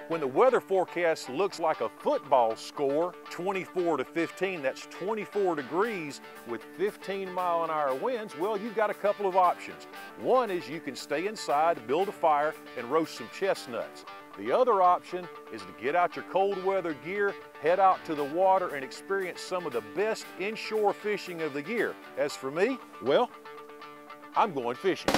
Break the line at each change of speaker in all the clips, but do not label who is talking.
When the weather forecast looks like a football score, 24 to 15, that's 24 degrees with 15-mile-an-hour winds, well, you've got a couple of options. One is you can stay inside, build a fire, and roast some chestnuts. The other option is to get out your cold weather gear, head out to the water, and experience some of the best inshore fishing of the year. As for me, well, I'm going fishing.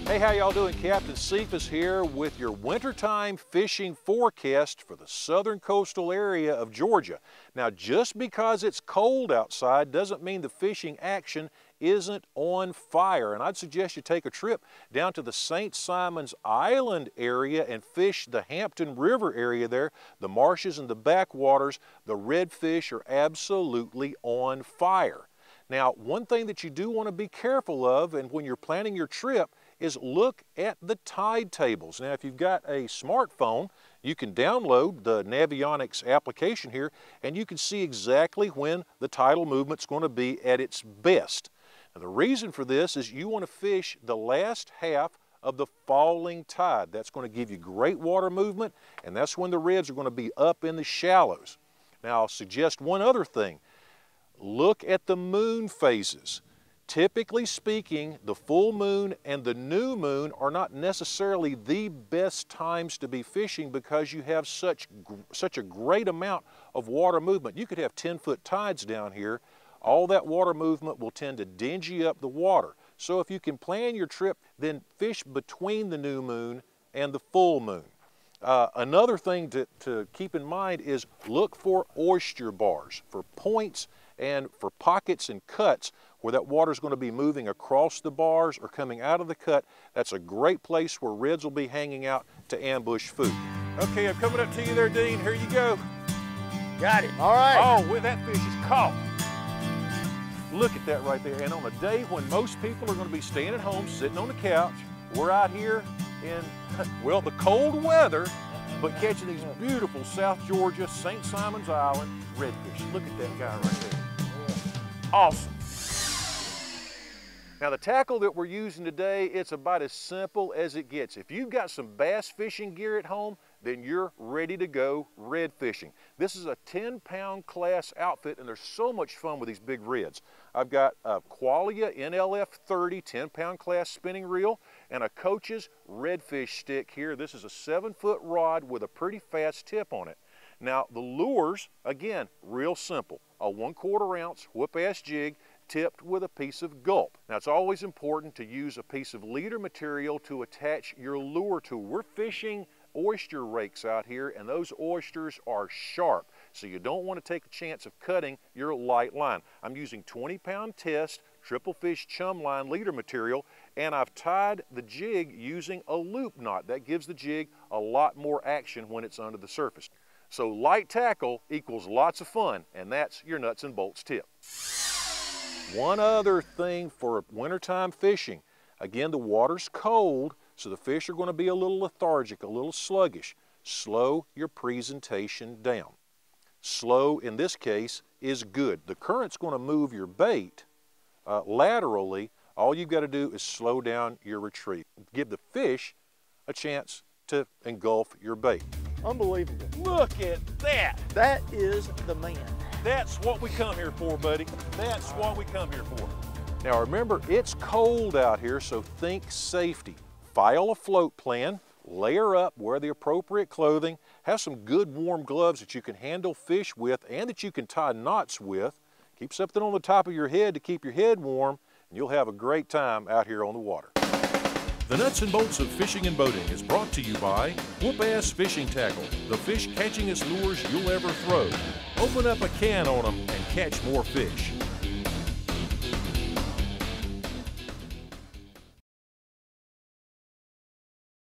Hey, how y'all doing? Captain Cephas here with your wintertime fishing forecast for the southern coastal area of Georgia. Now, just because it's cold outside doesn't mean the fishing action isn't on fire. And I'd suggest you take a trip down to the St. Simons Island area and fish the Hampton River area there. The marshes and the backwaters, the redfish are absolutely on fire. Now, one thing that you do want to be careful of, and when you're planning your trip, is look at the tide tables. Now, if you've got a smartphone, you can download the Navionics application here, and you can see exactly when the tidal movement's going to be at its best. Now, the reason for this is you want to fish the last half of the falling tide. That's going to give you great water movement, and that's when the reds are going to be up in the shallows. Now, I'll suggest one other thing. Look at the moon phases. Typically speaking, the full moon and the new moon are not necessarily the best times to be fishing because you have such a great amount of water movement. You could have 10-foot tides down here. All that water movement will tend to dingy up the water. So if you can plan your trip, then fish between the new moon and the full moon. Another thing to keep in mind is look for oyster bars, for points and for pockets and cuts where that water is going to be moving across the bars or coming out of the cut. That's a great place where reds will be hanging out to ambush food. Okay, I'm coming up to you there, Dean. Here you go.
Got it. All right.
Oh, well, that fish is caught. Look at that right there. And on a day when most people are going to be staying at home, sitting on the couch, we're out here in, well, the cold weather, but catching these beautiful South Georgia, St. Simons Island redfish. Look at that guy right there. Awesome. Now, the tackle that we're using today, it's about as simple as it gets. If you've got some bass fishing gear at home, then you're ready to go red fishing. This is a 10-pound class outfit, and there's so much fun with these big reds. I've got a Qualia NLF 30 10-pound class spinning reel and a Coach's redfish stick here. This is a 7-foot rod with a pretty fast tip on it. Now, the lures, again, real simple. A 1/4 ounce whoop-ass jig tipped with a piece of gulp. Now, it's always important to use a piece of leader material to attach your lure to. We're fishing oyster rakes out here, and those oysters are sharp, so you don't want to take a chance of cutting your light line. I'm using 20-pound test triple fish chum line leader material, and I've tied the jig using a loop knot. That gives the jig a lot more action when it's under the surface. So light tackle equals lots of fun, and that's your nuts and bolts tip. One other thing for wintertime fishing, again, the water's cold, so the fish are going to be a little lethargic, a little sluggish. Slow your presentation down. Slow, in this case, is good. The current's going to move your bait laterally. All you've got to do is slow down your retreat. Give the fish a chance to engulf your bait.
Unbelievable.
Look at that.
That is the man.
That's what we come here for, buddy. That's what we come here for. Now remember, it's cold out here, so think safety. File a float plan, layer up, wear the appropriate clothing, have some good warm gloves that you can handle fish with and that you can tie knots with. Keep something on the top of your head to keep your head warm, and you'll have a great time out here on the water.
The nuts and bolts of fishing and boating is brought to you by Whoop-Ass Fishing Tackle, the fish catchingest lures you'll ever throw. Open up a can on them and catch more fish.